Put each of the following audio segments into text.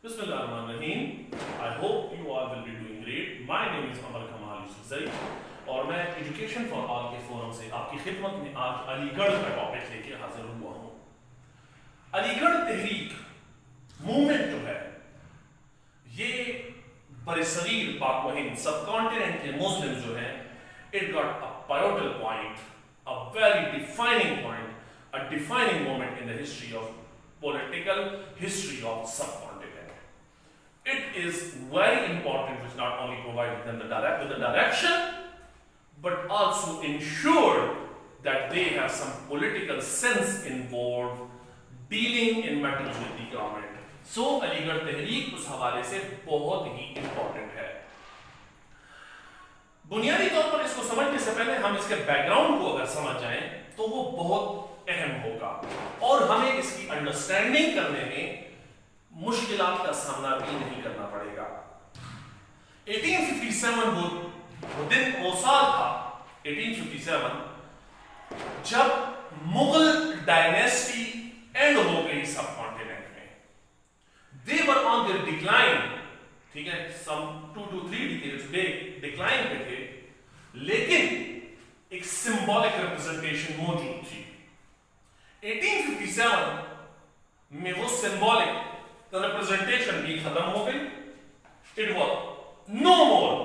Bismillahirrahmanirrahim. I hope you all will be doing great. My name is Amar Kamal Yusufzai اور میں education for all کے forum سے آپ کی خدمت میں آج علی گڑھ کا ٹاپک لے کے حاضر ہوا ہوں. علی گڑھ تحریک موومنٹ جو ہے یہ برصغیر پاک و ہند سب کانٹیننٹ کے مسلم جو ہیں it got a pivotal point, a very defining point, a defining moment in the history of political history of subcontinent. It is very important which not only provided them with the direction but also ensured that they have some political sense involved dealing in matters with the government. So علی گڑھ تحریک اس حوالے سے بہت ہی important ہے. بنیادی طور پر اس کو سمجھنے سے پہلے ہم اس کے بیک گراؤنڈ کو اگر سمجھ جائیں تو وہ بہت اہم ہوگا اور ہمیں اس کی انڈرسٹینڈنگ کرنے میں مشکلات کا سامنا بھی نہیں کرنا پڑے گا. 1857 وہ سال تھا 1857 جب مغل ڈائنیسٹی اینڈ ہو گئی سب کانٹیننٹ میں. They were on their decline, ٹھیک ہے, some 2 to 3 decades ڈکلائن پہ تھے, لیکن ایک سمبولک ریپرزنٹیشن موجود تھی. 1857 میں وہ سمبولک ریپرزنٹیشن بھی ختم ہو گئی. It was no more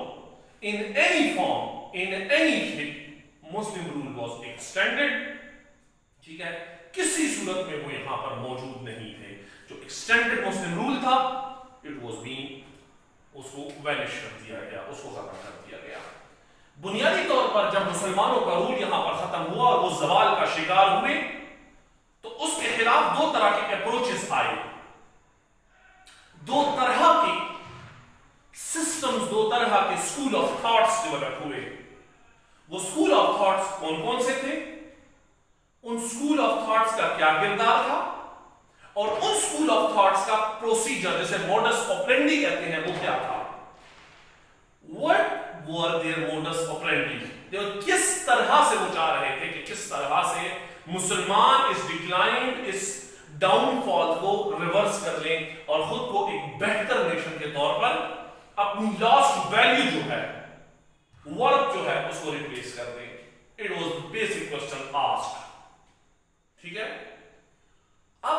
in any form, in any shape. Muslim rule was extended. ٹھیک ہے, کسی صورت میں وہ یہاں پر موجود نہیں تھے. جو extended Muslim rule تھا it was being اس کو وینش کر دیا گیا, اس کو ختم کر دیا گیا. بنیادی طور پر جب مسلمانوں کا رول یہاں پر ختم ہوا اور وہ زوال کا شکار ہوئے تو اس کے خلاف دو طرح کے اپروچز آئے, دو طرح کے سسٹمز, دو طرح کے اسکول آف تھاٹس ڈیولپ ہوئے. وہ اسکول آف تھاٹس کون کون سے تھے, ان اسکول آف تھاٹس کا کیا کردار تھا, اور ان اسکول آف تھاٹس کا پروسیجر جسے موڈس آپرینڈی کہتے ہیں وہ کیا تھا. What were their modus operandi? کس طرح سے وہ چاہ رہے تھے کہ کس طرح سے مسلمان اس ڈکلائن, اس ڈاؤن فال کو ریورس کر لیں اور خود کو ایک بہتر نیشن کے طور پر اپنی لاسٹ ویلیو جو ہے, ورک جو ہے, اس کو ریپلیس کر دیں. It was the basic question asked. ٹھیک ہے. اب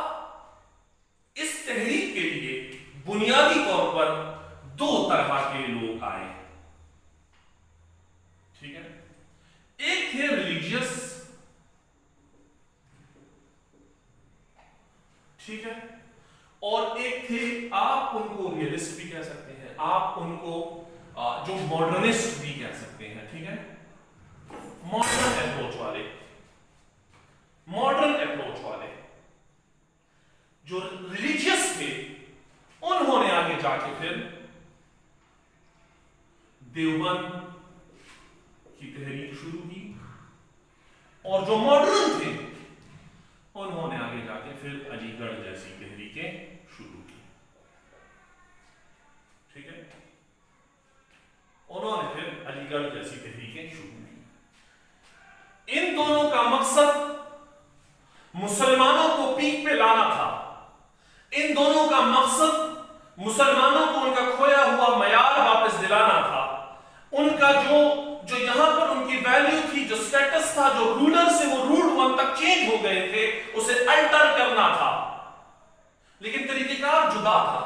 اس تحریک کے لیے بنیادی طور پر دو طرح کے لوگ آئے. ٹھیک ہے, ایک تھے ریلیجیس, ٹھیک ہے, اور ایک تھے آپ ان کو ریئلسٹ بھی کہہ سکتے ہیں, آپ ان کو جو ماڈرنسٹ بھی کہہ سکتے ہیں. ٹھیک ہے, ماڈرن اپروچ والے, ماڈرن اپروچ والے جو ریلیجیس تھے انہوں نے آگے جا کے پھر دیوبند کی تحریک شروع کی, اور جو ماڈرن تھے انہوں نے آگے جا کے پھر علی گڑھ جیسی تحریکیں شروع کی. ٹھیک ہے, انہوں نے پھر علی گڑھ جیسی تحریکیں شروع کی. ان دونوں کا مقصد مسلمانوں کو پیک پہ لانا تھا. ان دونوں کا مقصد مسلمانوں کو ان کا کھویا ہوا معیار واپس دلانا تھا. ان کا جو یہاں پر ان کی ویلیو تھی, جو سٹیٹس تھا, جو رولر سے وہ رولڈ ون تک چینج ہو گئے تھے, اسے الٹر کرنا تھا. لیکن طریقہ کار جدا تھا,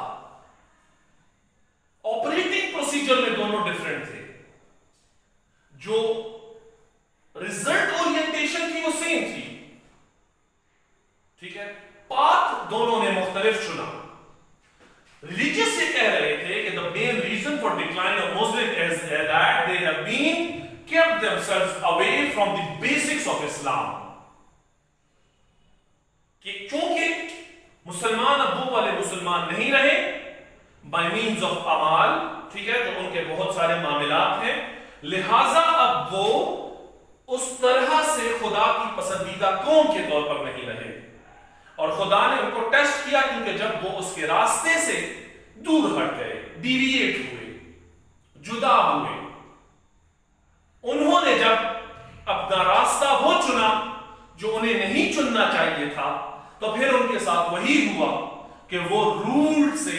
آپریٹنگ پروسیجر میں دونوں ڈیفرنٹ تھے. جو ریزلٹ اورینٹیشن تھی وہ سیم تھی. ٹھیک ہے, پاتھ دونوں نے مختلف چنا. ریلیجیس یہ کہہ رہے تھے کہ the main reason for decline of Muslims is that they have been kept themselves away from the basics of Islam. کہ چونکہ مسلمان اب وہ والے مسلمان نہیں رہے by means of اعمال, ٹھیک ہے, جو ان کے بہت سارے معاملات ہیں, لہذا اب وہ اس طرح سے خدا کی پسندیدہ قوم کے طور پر نہیں رہے. اور خدا نے ان کو ٹیسٹ کیا کیونکہ جب وہ اس کے راستے سے دور ہٹ گئے, ڈیویٹ ہوئے, جدا ہوئے, انہوں نے جب اپنا راستہ وہ چنا جو انہیں نہیں چننا چاہیے تھا, تو پھر ان کے ساتھ وہی ہوا کہ وہ رول سے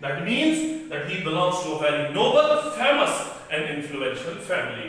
That means that he belongs to a very noble, famous and influential family.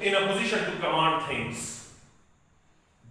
in a position to command things।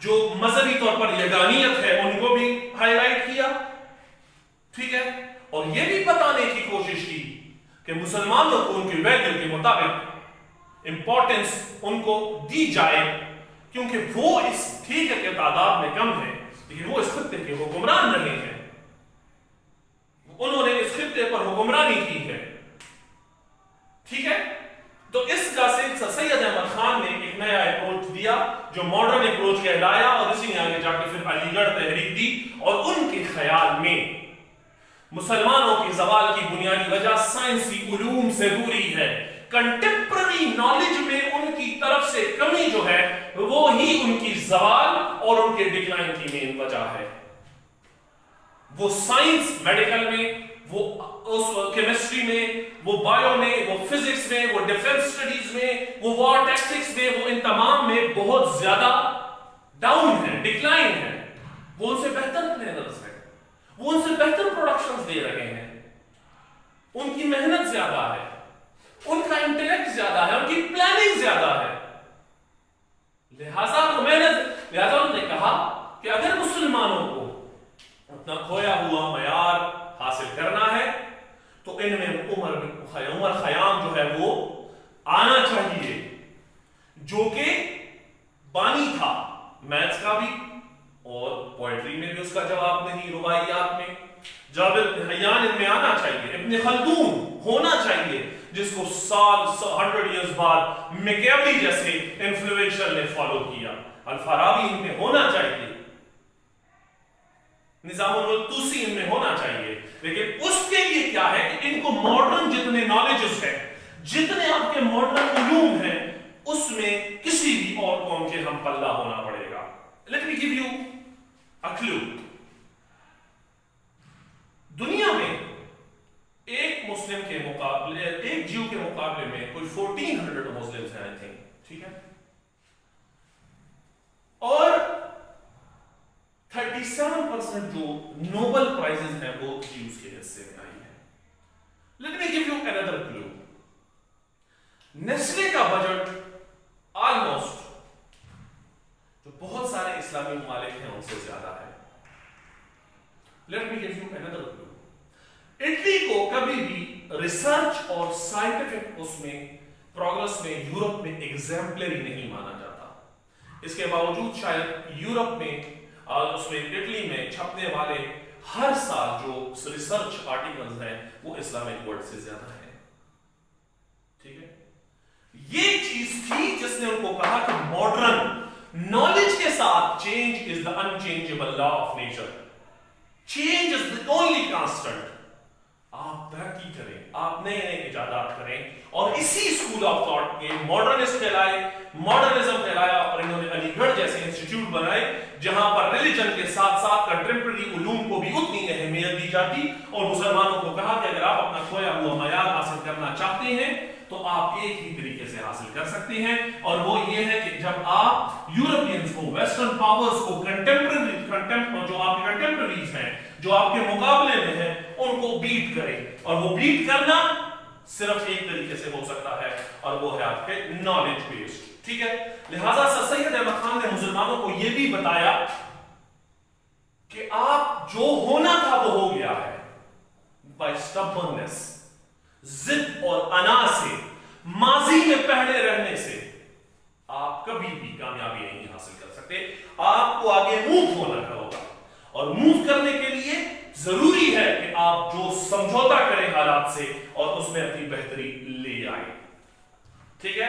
جو مذہبی طور پر یگانیت ہے ان کو بھی ہائی لائٹ کیا، ٹھیک ہے، اور یہ بھی بتانے کی کوشش کی کہ مسلمانوں کو ان کی ویلیو کے مطابق امپورٹنس ان کو دی جائے، کیونکہ وہ اس ٹھیک ہے کہ تعداد میں کم ہے لیکن وہ اس خطے کے حکمران رہے ہیں، انہوں نے اس خطے پر حکمرانی کی ہے، ٹھیک ہے۔ تو اس کا سید احمد خان نے ایک نیا اپروچ دیا جو ماڈرن اپروچ کہلایا، اور اسی نے آگے جا کے پھر علی گڑھ تحریک دی، اور ان کے خیال میں مسلمانوں کی زوال کی بنیادی وجہ سائنسی علوم سے دوری ہے، کنٹمپرری نالج میں ان کی طرف سے کمی جو ہے وہ ہی ان کی زوال اور ان کے ڈکلائن کی مین وجہ ہے۔ وہ سائنس میڈیکل میں، وہ کیمسٹری میں، وہ بایو میں، وہ فزکس میں، وہ ڈیفنس اسٹڈیز میں، وہ وار ٹیکٹکس میں، وہ ان تمام میں بہت زیادہ ڈاؤن ہے، ڈکلائن ہے۔ وہ ان سے بہتر پلانرز ہیں، وہ ان سے بہتر پروڈکشنز دے رہے ہیں، ان کی محنت زیادہ ہے، ان کا انٹلیکٹ زیادہ ہے، ان کی پلاننگ زیادہ ہے، لہذا انہوں نے کہا کہ اگر مسلمانوں کو اپنا کھویا ہوا معیار حاصل کرنا ہے تو ان میں عمر خیام جو ہے وہ آنا چاہیے، جو کہ بانی تھا میتھس کا بھی اور پوئٹری میں بھی اس کا جواب نہیں، رباعیات میں جابر بن حیان ان میں آنا چاہیے، ابن خلدون ہونا چاہیے جس کو 100 ایئرز بعد میکیاولی جیسے انفلوئنشل نے فالو کیا، الفارابی ان میں ہونا چاہیے، نظام الملک طوسی ان میں ہونا چاہیے، لیکن اس کے لیے کیا ہے کہ ان کو ماڈرن جتنے نالجز ہیں، جتنے آپ کے ماڈرن علوم ہیں، اس میں کسی بھی اور قوم کے ہم پلہ ہونا پڑے گا۔ لیٹ می گیو یو اے کلو۔ دنیا میں ایک مسلم کے مقابلے، ایک جیو کے مقابلے میں کوئی 1400 مسلمز ہیں، آئی تھنک، ٹھیک ہے، اور 37% جو نوبل پرائزز ہیں وہ جیوز کے حصے میں آئی ہیں۔ Let me give you another clue۔ Nestle کا بجٹ آلموسٹ جو بہت سارے اسلامی ممالک ہیں ان سے زیادہ ہے۔ Let me give you another clue۔ Italy کو کبھی بھی ریسرچ اور سائنٹیفک اس میں پروگرس میں یورپ میں ایگزامپلری نہیں مانا جاتا، اس کے باوجود شاید یورپ میں اور اس میں اٹلی میں چھپنے والے ہر سال جو ریسرچ آرٹیکلز ہیں وہ اسلامک ورلڈ سے زیادہ ہیں، ٹھیک ہے۔ یہ چیز تھی جس نے ان کو کہا کہ ماڈرن نالج کے ساتھ change is the unchangeable law of nature, change is the only constant. آپ ترقی کریں، آپ نئے نئے ایجادات کریں، اور اسی اسکول آف تھاٹ کے ماڈرنسٹ کہلائے، ماڈرنزم کہلایا، اور انہوں نے علی گڑھ جیسے انسٹیٹیوٹ بنائے جہاں پر ریلیجن کے ساتھ ساتھ کنٹمپرری علوم کو بھی اتنی اہمیت دی جاتی، اور مسلمانوں کو کہا کہ اگر آپ اپنا کھویا ہوا معیار حاصل کرنا چاہتے ہیں تو آپ ایک ہی طریقے سے حاصل کر سکتے ہیں، اور وہ یہ ہے کہ جب آپ یورپینز کو، ویسٹرن پاورز کو، جو آپ کے کنٹمپریز ہیں، جو آپ کے مقابلے میں ہیں، ان کو بیٹ کریں، اور وہ بیٹ کرنا صرف ایک طریقے سے ہو سکتا ہے، اور وہ ہے آپ کے نالج بیسڈ، ٹھیک ہے۔ لہٰذا سر سید احمد خان نے مسلمانوں کو یہ بھی بتایا کہ آپ جو ہونا تھا وہ ہو گیا ہے، بائی اسٹبرنس، ضد اور انا سے، ماضی میں پہلے رہنے سے آپ کبھی بھی کامیابی نہیں حاصل کر سکتے، آپ کو آگے موو ہونا ہوگا، اور موو کرنے کے لیے ضروری ہے کہ آپ جو سمجھوتا کریں حالات سے اور اس میں اپنی بہتری لے آئیں، ٹھیک ہے۔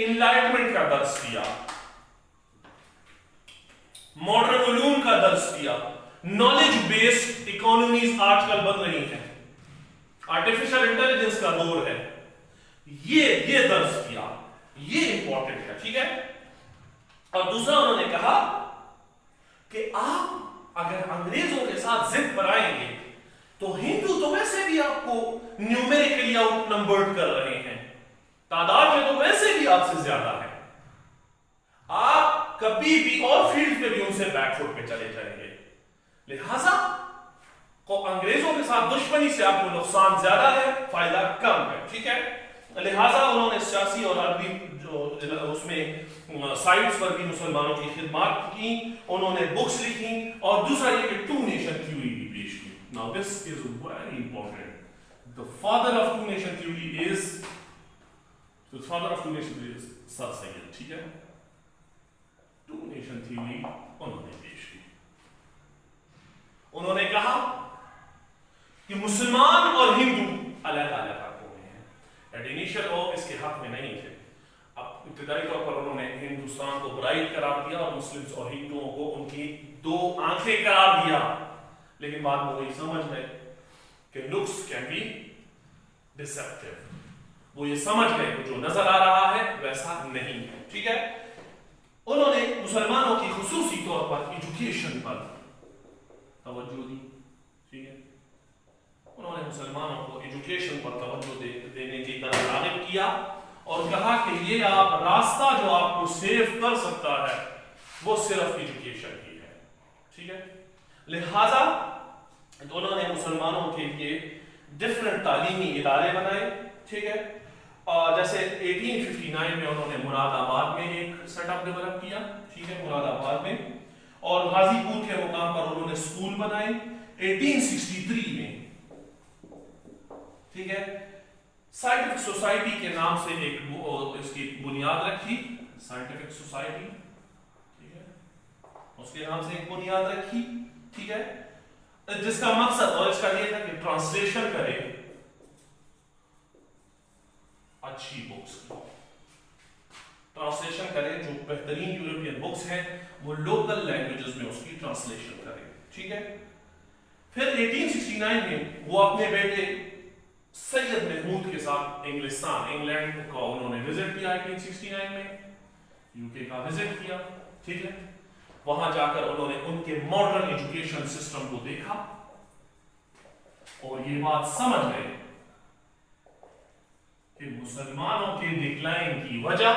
انلائٹمنٹ کا درس دیا، ماڈرن علوم کا درس دیا، نالج بیسڈ اکانومیز آج کل بن رہی ہیں، آرٹیفیشل انٹیلیجنس کا دور ہے، یہ درس دیا، یہ امپورٹنٹ ہے، ٹھیک ہے۔ اور دوسرا انہوں نے کہا کہ آپ اگر انگریزوں کے ساتھ ضد پر آئیں گے تو ہندو تو ویسے بھی آپ کو نیومیریکلی آؤٹ نمبرڈ کر رہے ہیں، تعداد میں تو ویسے بھی آپ سے زیادہ ہے، آپ کبھی بھی اور فیلڈ پہ بھی ان سے بیک فٹ پہ چلے جائیں گے، لہذا کو انگریزوں کے ساتھ دشمنی سے آپ کو نقصان زیادہ ہے، فائدہ کم ہے، ٹھیک ہے۔ لہذا انہوں نے سیاسی اور ادبی اس میں سائٹس پر بھی مسلمانوں کی خدمات کی، انہوں نے بکس لکھی، اور دوسرا یہ کہ ٹو نیشن تھیوری بھی پیش کی. Now this is very important. The father of two nation theory is سر سید. ٹھیک ہے، ٹو نیشن تھیوری انہوں نے پیش کی. انہوں نے کہا کہ مسلمان اور ہندو الگ الگ حقوں میں ہیں. ایٹ انیشیل وہ اس کے حق میں نہیں تھے. اب ابتدائی طور پر انہوں نے ہندوستان کو برائٹ قرار دیا اور مسلمس اور ہندوؤں کو ان کی دو آنکھیں قرار دیا، لیکن بعد میں وہی سمجھ گئے کہ looks can be deceptive. وہ یہ سمجھ گئے کہ جو نظر آ رہا ہے ویسا نہیں ہے. ٹھیک ہے، انہوں نے مسلمانوں کی خصوصی طور پر ایجوکیشن پر توجہ دی. ٹھیک ہے، انہوں نے مسلمانوں کو ایجوکیشن پر توجہ دینے کی طرف راغب کیا اور کہا کہ یہ آپ راستہ جو آپ کو سیو کر سکتا ہے وہ صرف ایجوکیشن ہی ہے. ٹھیک ہے، لہذا انہوں نے مسلمانوں کے لیے ڈفرنٹ تعلیمی ادارے بنائے. ٹھیک ہے، جیسے 1859 میں انہوں نے مراد آباد میں ایک سیٹ اپ ڈیولپ کیا. ٹھیک ہے، مراد آباد میں، اور غازی پور کے مقام پر انہوں نے اسکول بنائے 1863 میں. ٹھیک ہے، سائنٹیفک سوسائٹی کے نام سے ایک اس کی بنیاد رکھی. سائنٹیفک سوسائٹی، ٹھیک ہے، اس کے نام سے ایک بنیاد رکھی. ٹھیک ہے، جس کا مقصد اور اس کا یہ تھا کہ ٹرانسلیشن کرے اچھی بکس کی، ٹرانسلیشن کرے جو بہترین یورپین بکس ہیں وہ لوکل لینگویجز میں اس کی ٹرانسلیشن کرے. ٹھیک ہے، پھر 1869 میں وہ اپنے بیٹے سید محمود کے ساتھ انگلینڈ کو انہوں نے وزٹ کیا. 1869 میں یو کے کا وزٹ کیا. ٹھیک ہے، وہاں جا کر انہوں نے ان کے ماڈرن ایجوکیشن سسٹم کو دیکھا اور یہ بات سمجھ گئے کہ مسلمانوں کے ڈکلائن کی وجہ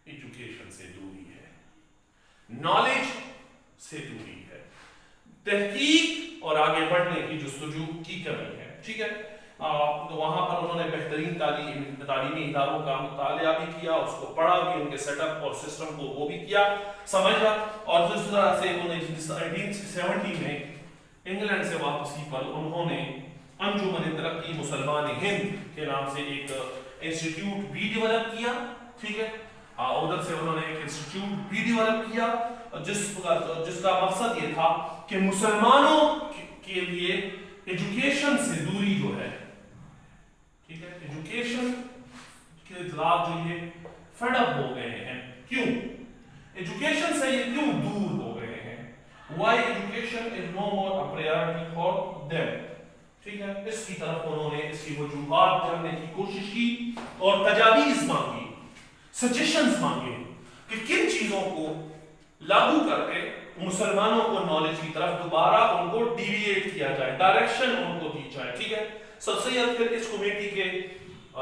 ایجوکیشن سے دوری ہے، نالج سے دوری ہے، تحقیق اور آگے بڑھنے کی جستجو کی کمی ہے. ٹھیک ہے، وہاں پر انہوں نے بہترین تعلیمی اداروں کا مطالعہ بھی کیا، اس کو پڑھا بھی، ان کے سیٹ اپ اور سسٹم کو وہ بھی کیا، سمجھا، اور جس طرح سے 1970 میں انگلینڈ سے واپسی پر انہوں نے انجمن ترقی مسلمان ہند کے نام سے ایک انسٹیٹیوٹ بھی ڈیولپ کیا. ٹھیک ہے، ادھر سے انہوں نے ایک انسٹیٹیوٹ بھی ڈیولپ کیا جس کا مقصد یہ تھا کہ مسلمانوں کے لیے ایجوکیشن سے دوری جو ہے، ٹھیک ہے، ایجوکیشن کے اطلاعات جو یہ فیڈ اپ ہو گئے ہیں. کیوں ایجوکیشن سے یہ کیوں دور ہو گئے ہیں؟ Why education is no more a priority for them. ٹھیک ہے، اس کی طرف انہوں نے اس کی وجوہات جاننے کی کوشش کی اور تجاویز مانگی، سجیشنز مانگے کہ کن چیزوں کو لاگو کر کے مسلمانوں کو نالج کی طرف دوبارہ ان کو ڈیویٹ کیا جائے، ڈائریکشن ان کو دی جائے. ٹھیک ہے، سر سید پھر اس کمیٹی کے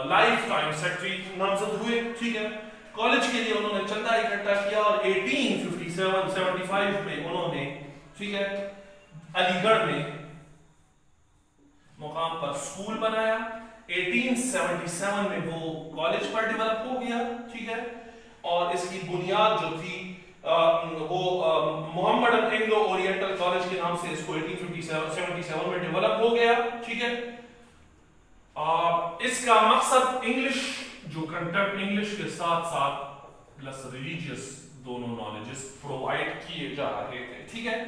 لائف ٹائم سیکرٹری نامزد ہوئے. ٹھیک ہے، کالج کے لیے انہوں نے چندہ اکٹھا کیا اور 1857-75 میں انہوں نے، ٹھیک ہے، علی گڑھ میں مقام پر اسکول بنایا. 1877 میں وہ کالج پر ڈیولپ ہو گیا. ٹھیک ہے، اور اس کی بنیاد جو تھی وہ محمد اینگلو اورینٹل کالج کے نام سے اس کو 1877 میں ڈیولپ ہو گیا. ٹھیک ہے، اس کا مقصد انگلش جو کنٹمپ انگلش کے ساتھ ساتھ پلس ریلیجیس دونوں نالجز پرووائڈ کیے جا رہے تھے. ٹھیک ہے،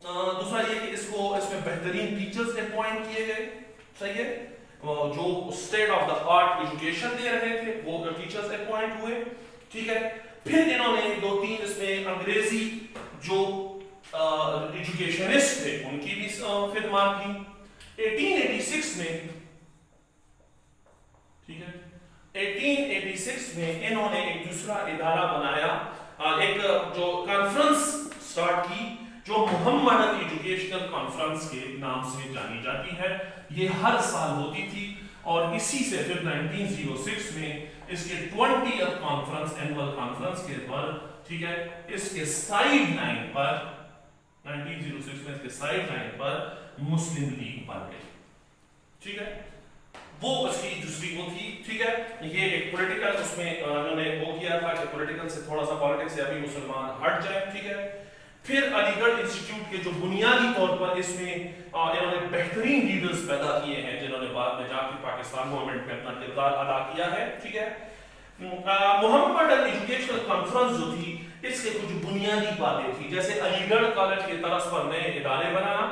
دوسرا یہ کہ اس میں بہترین ٹیچرز اپوائنٹ کیے گئے. صحیح ہے، جو state of the art education دے رہے تھے وہ ٹیچرز اپوائنٹ ہوئے. ٹھیک ہے، پھر انہوں نے 2-3 اس میں انگریزی جو ایجوکیشنسٹ تھے ان کی بھی خدمات کی. 1886 میں، ٹھیک ہے، 1886 میں انہوں نے ایک دوسرا ادارہ بنایا، ایک جو کانفرنس سٹارٹ کی جو محمدن ایجوکیشنل کانفرنس کے نام سے جانی جاتی ہے. یہ ہر سال ہوتی تھی اور اسی سے پھر 1906 میں اس کے 20th کانفرنس اینول کانفرنس کے پر، ٹھیک ہے، اس کے سائیڈ لائن پر 1906 میں اس کے سائیڈ لائن پر مسلم لیگ بن گئی. ٹھیک ہے، وہ اس کی دوسری وہ تھی. ٹھیک ہے, یہ ایک پولیٹیکل اس میں انہوں نے وہ کیا تھا کہ پولیٹیکل سے تھوڑا سا پالیٹکس سے ابھی مسلمان ہٹ جائیں. ٹھیک ہے, پھر علی گڑھ انسٹیٹیوٹ کے جو بنیادی طور پر اس میں انہوں نے بہترین لیڈرز پیدا کیے ہیں جنہوں نے بعد میں جا کے پاکستان موومنٹ میں اپنا کردار ادا کیا ہے. ٹھیک ہے, محمد ماڈل ایجوکیشنل کانفرنس جو تھی اس کے کچھ بنیادی باتیں تھی, جیسے علی گڑھ کالج کے طرز پر نئے ادارے بنانا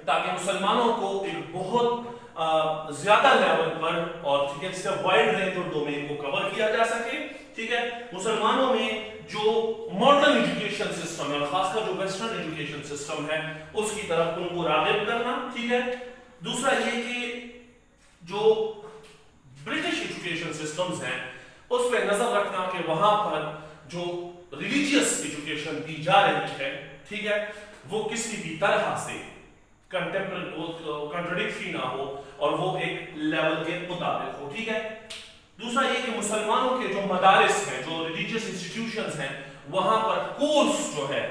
تاکہ مسلمانوں کو ایک بہت زیادہ لیول پر اور ٹھیک ہے اس کا وائڈ رینج اور ڈومین کو کور کیا جا سکے. ٹھیک ہے, مسلمانوں میں جو ماڈرن ایجوکیشن سسٹم ہے اور خاص کر جو ویسٹرن ایجوکیشن سسٹم ہے اس کی طرف ان کو راغب کرنا. ٹھیک ہے, دوسرا یہ کہ جو برٹش ایجوکیشن سسٹمز ہیں اس پہ نظر رکھنا کہ وہاں پر جو ریلیجیس ایجوکیشن دی جا رہی ہے ٹھیک ہے وہ کسی بھی طرح سے کنٹرڈکٹری نہ ہو اور وہ ایک لیول کے مطابق ہو. ٹھیک ہے, دوسرا یہ کہ مسلمانوں کے جو مدارس ہیں جو ریلیجیس انسٹیٹیوشنز ہیں وہاں پر کورس جو ہے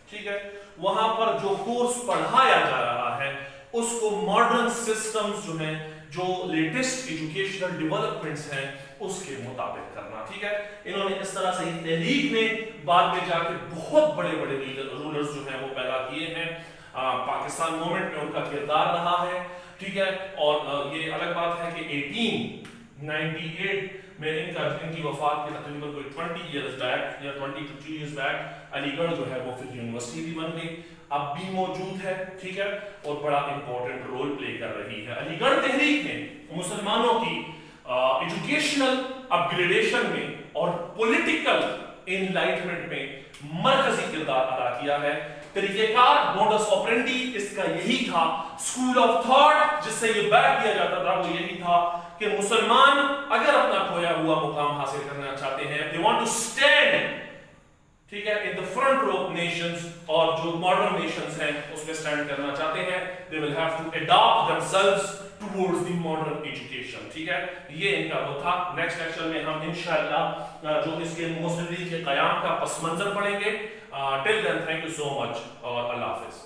ٹھیک ہے وہاں پر جو کورس پڑھایا جا رہا ہے اس کو ماڈرن سسٹمز جو ہیں جو لیٹسٹ ایجوکیشنل ڈیولپمنٹس ہیں اس کے مطابق کرنا. ٹھیک ہے, انہوں نے اس طرح سے تحریک میں بعد میں جا کے بہت بڑے بڑے رولرز جو ہیں وہ پیدا کیے ہیں. پاکستان موومنٹ میں ان کا کردار رہا ہے. ٹھیک ہے, اور یہ الگ بات ہے کہ 1898 میں ان کی وفات کے تقریباً کوئی 20 ایئرز بیک یا 20 to 2 years بیک علی گڑھ جو ہے وہ پھر یونیورسٹی بھی بن گئی, اب بھی موجود ہے. ٹھیک ہے, اور بڑا امپورٹنٹ رول پلے کر رہی ہے. علی گڑھ تحریک نے مسلمانوں کی ایجوکیشنل اپ گریڈیشن میں اور پولیٹیکل انلائٹمنٹ میں مرکزی کردار ادا کیا ہے. طریقہ کار موڈس آپرینڈی اس کا یہی تھا, اسکول آف تھاٹ جس سے یہ بیک کیا جاتا تھا وہ یہی تھا کہ مسلمان اگر اپنا کھویا ہوا مقام حاصل کرنا چاہتے ہیں they want to stand ٹھیک ہے in the front row of nations اور جو ماڈرن نیشنز ہیں اس میں اسٹینڈ کرنا چاہتے ہیں they will have to adopt themselves towards the modern education. ٹھیک ہے, یہ ان کا وہ تھا. نیکسٹ لیکچر میں ہم انشاءاللہ جو اس کے مسلم لیگ کے قیام کا پس منظر پڑھیں گے. ٹل دین تھینک یو سو مچ اور اللہ حافظ.